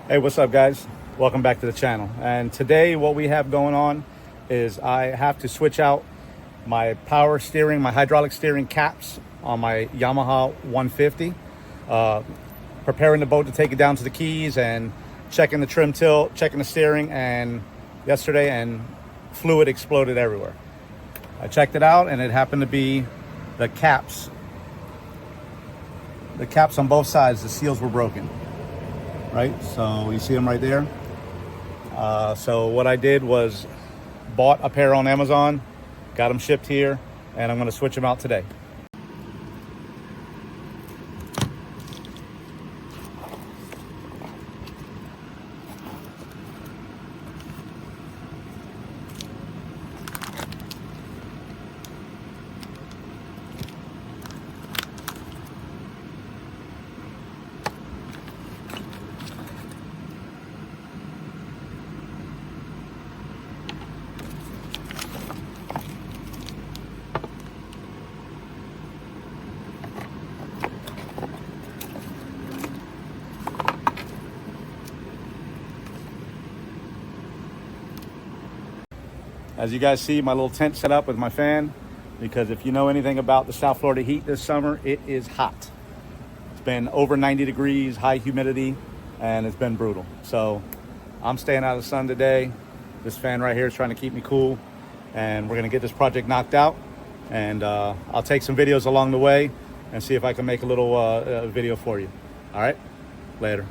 Hey, what's up, guys? Welcome back to the channel. And today what we have going on is I have to switch out my power steering, my hydraulic steering caps on my Yamaha 150. Preparing the boat to take it down to the Keys and checking the trim tilt, checking the steering, and yesterday, and fluid exploded everywhere. I checked it out and it happened to be the caps. The caps on both sides, the seals were broken. Right, so you see them right there. So what I did was bought a pair on Amazon, got them shipped here, and I'm going to switch them out today. As you guys see, my little tent set up with my fan, because if you know anything about the South Florida heat this summer, it is hot. It's been over 90 degrees, high humidity, and it's been brutal. So I'm staying out of the sun today. This fan right here is trying to keep me cool, and we're gonna get this project knocked out. And I'll take some videos along the way and see if I can make a little video for you. All right, later.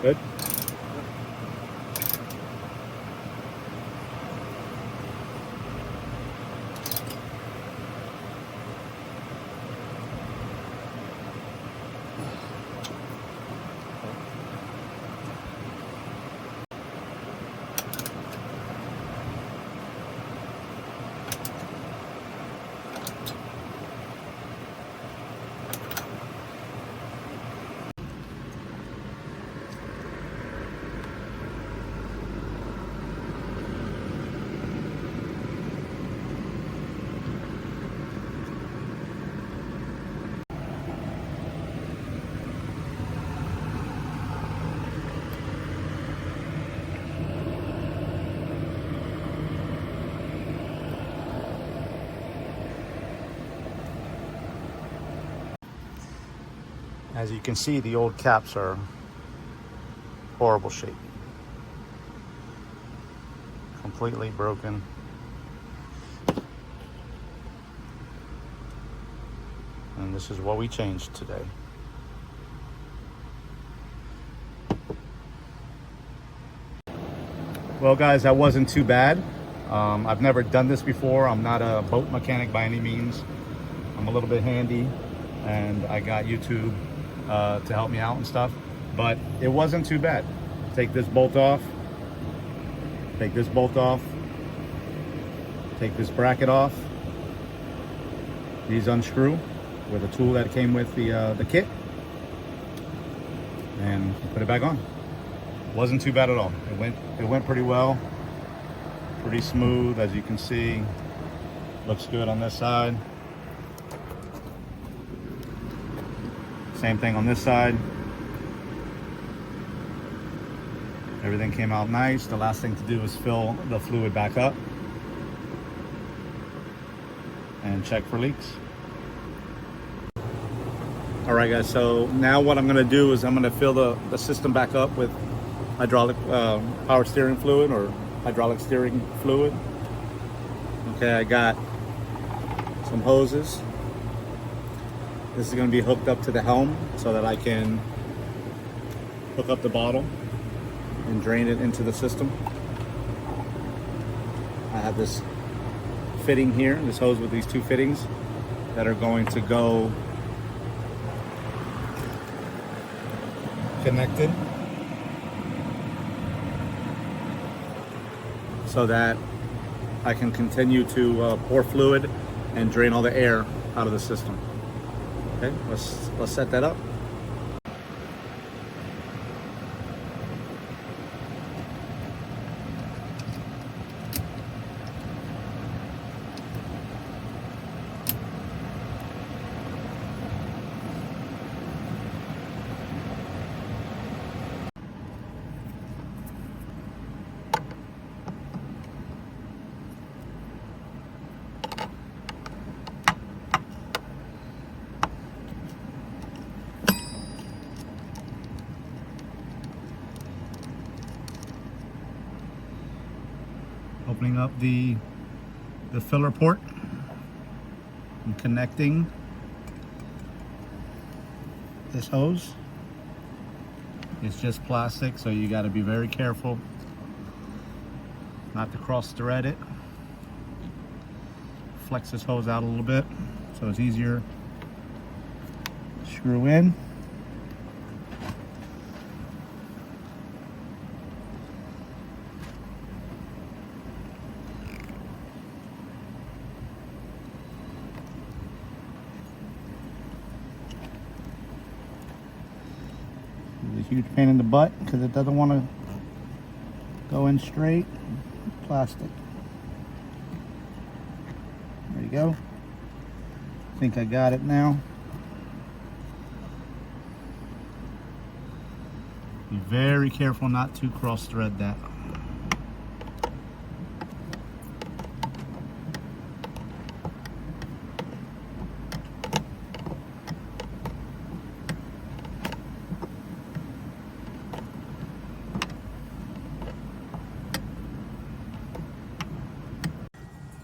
Good. As you can see, the old caps are horrible shape. Completely broken. And this is what we changed today. Well guys, that wasn't too bad. I've never done this before. I'm not a boat mechanic by any means. I'm a little bit handy and I got YouTube to help me out and stuff, but it wasn't too bad. Take this bolt off, take this bolt off, take this bracket off, these unscrew with a tool that came with the kit, and put it back on. Wasn't too bad at all. It went pretty well, pretty smooth, as you can see. Looks good on this side. Same thing on this side. Everything came out nice. The last thing to do is fill the fluid back up and check for leaks. All right guys, so now what I'm gonna do is I'm gonna fill the system back up with hydraulic power steering fluid or hydraulic steering fluid. Okay, I got some hoses. This is going to be hooked up to the helm so that I can hook up the bottle and drain it into the system. I have this fitting here, this hose with these two fittings that are going to go connected so that I can continue to pour fluid and drain all the air out of the system. Okay, let's set that up. Opening up the filler port and connecting this hose. It's just plastic, so you got to be very careful not to cross thread it. Flex this hose out a little bit so it's easier to screw in. It's a huge pain in the butt because it doesn't want to go in straight. Plastic. There you go. I think I got it now. Be very careful not to cross thread that.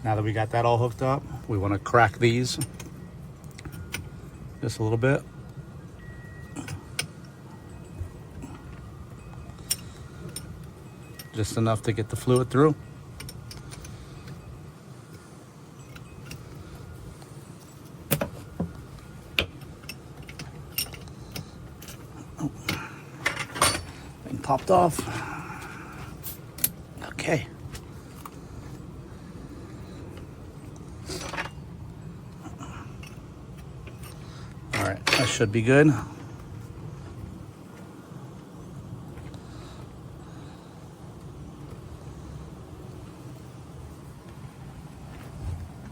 Now that we got that all hooked up, we want to crack these just a little bit. just enough to get the fluid through. Oh, thing popped off. Okay. All right, that should be good.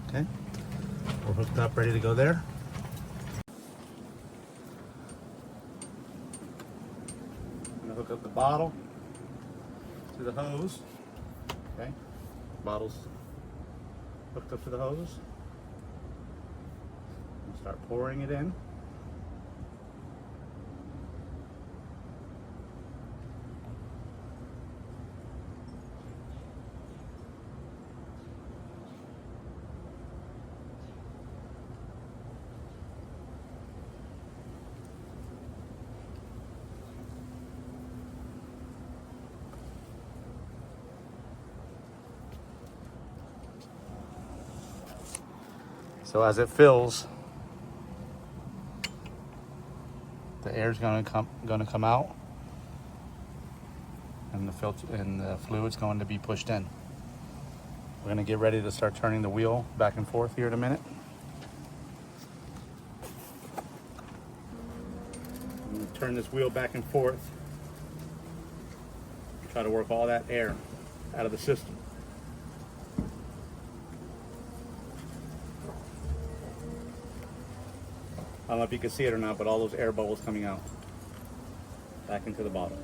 Okay, we're hooked up, ready to go there. I'm gonna hook up the bottle to the hose. Okay, bottle's hooked up to the hose. And start pouring it in. So as it fills, the air's gonna come out, and the filter and the fluid's going to be pushed in. We're gonna get ready to start turning the wheel back and forth here in a minute. I'm gonna turn this wheel back and forth. Try to work all that air out of the system. I don't know if you can see it or not, but all those air bubbles coming out back into the bottle.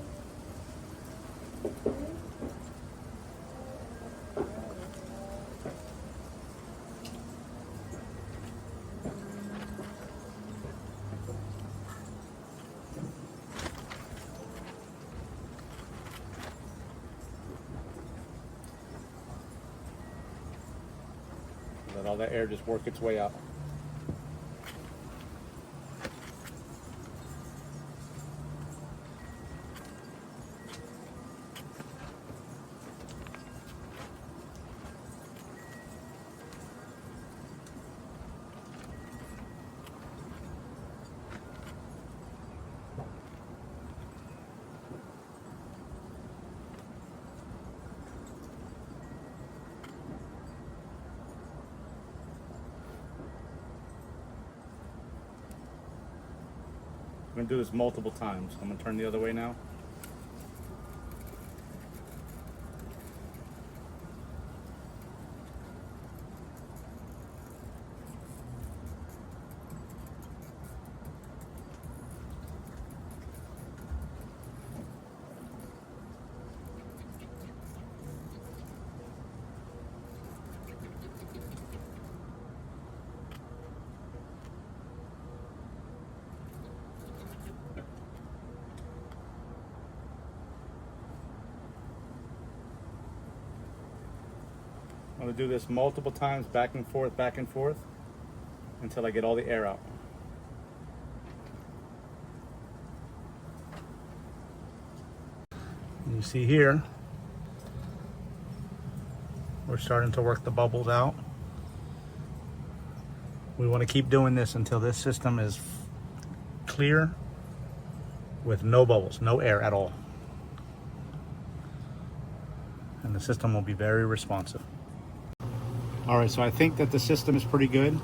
Let all that air just work its way out. I'm gonna do this multiple times. I'm gonna turn the other way now. I'm going to do this multiple times, back and forth, until I get all the air out. And you see here, we're starting to work the bubbles out. We want to keep doing this until this system is clear with no bubbles, no air at all. And the system will be very responsive. All right, so I think that the system is pretty good.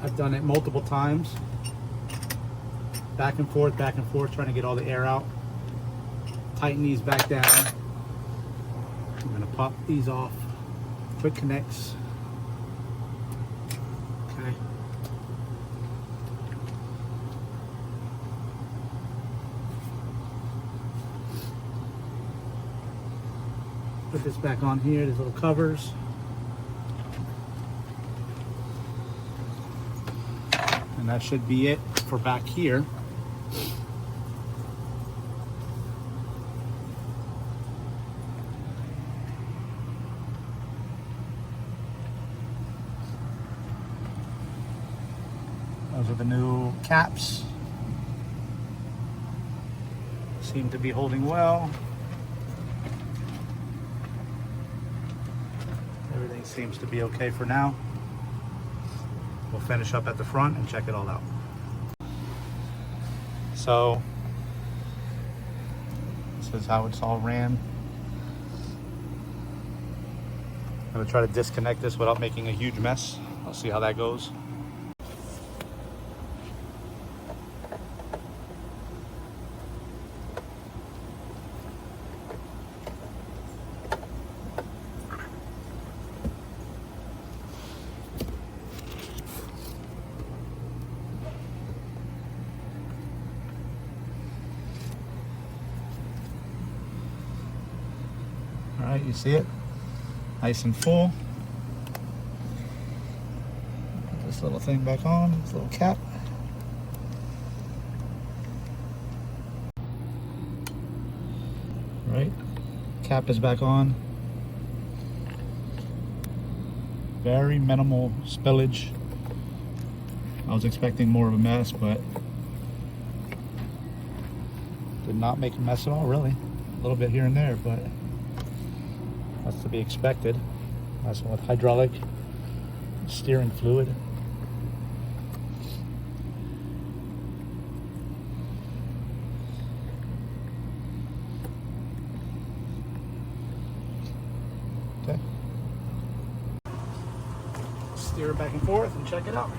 I've done it multiple times. Back and forth, trying to get all the air out. Tighten these back down. I'm gonna pop these off. Quick connects. Okay. Put this back on here, these little covers. And that should be it for back here. Those are the new caps. Seem to be holding well. It seems to be okay for now. We'll finish up at the front and check it all out. So this is how it's all ran. I'm gonna try to disconnect this without making a huge mess. I'll see how that goes. All right, you see it? Nice and full. Put this little thing back on, this little cap. Right, cap is back on. Very minimal spillage. I was expecting more of a mess, but did not make a mess at all, really. A little bit here and there, but that's to be expected. Messing with hydraulic steering fluid. Okay. Steer it back and forth and check it out.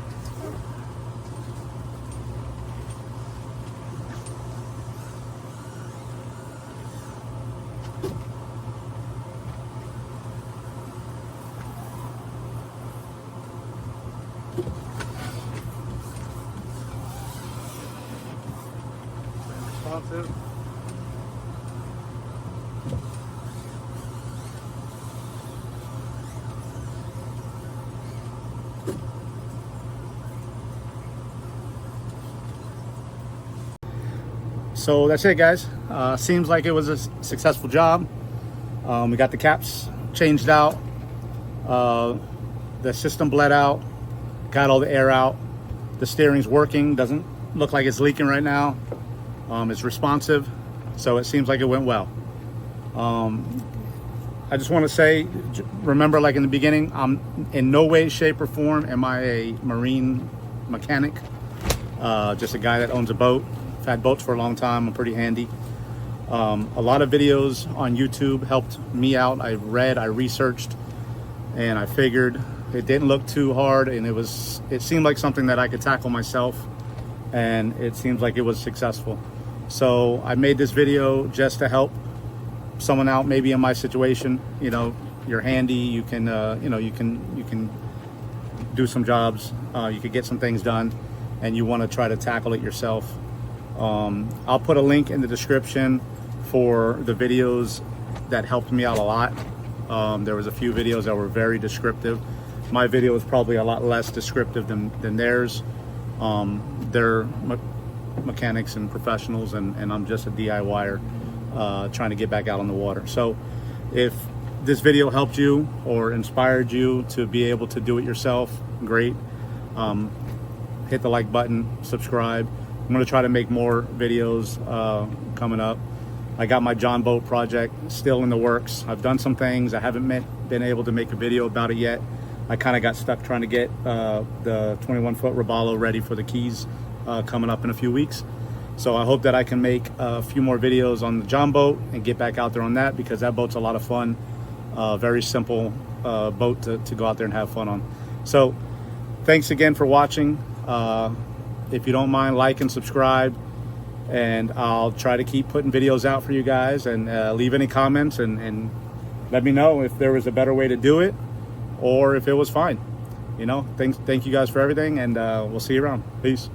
Responsive. So that's it, guys. Seems like it was a successful job. We got the caps changed out. The system bled out. Got all the air out. The steering's working. Doesn't look like it's leaking right now. It's responsive, so it seems like it went well. I just want to say, remember, like in the beginning, I'm in no way, shape, or form am I a marine mechanic. Just a guy that owns a boat. I've had boats for a long time. I'm pretty handy. A lot of videos on YouTube helped me out. I read, I researched, and I figured it didn't look too hard, and it seemed like something that I could tackle myself, and it seems like it was successful. So I made this video just to help someone out, maybe in my situation. You know, you're handy, you can you can do some jobs, you could get some things done, and you want to try to tackle it yourself. I'll put a link in the description for the videos that helped me out a lot. There was a few videos that were very descriptive. My video is probably a lot less descriptive than theirs. They're mechanics and professionals, and I'm just a DIYer trying to get back out on the water. So if this video helped you or inspired you to be able to do it yourself, great. Hit the like button, subscribe. I'm going to try to make more videos coming up. I got my John boat project still in the works. I've done some things. I haven't been able to make a video about it yet. I kind of got stuck trying to get the 21-foot Robalo ready for the Keys coming up in a few weeks. So I hope that I can make a few more videos on the John boat and get back out there on that, because that boat's a lot of fun. Very simple boat to go out there and have fun on. So thanks again for watching. If you don't mind, like and subscribe, and I'll try to keep putting videos out for you guys, and leave any comments and let me know if there was a better way to do it or if it was fine. You know, thank you guys for everything, and we'll see you around. Peace.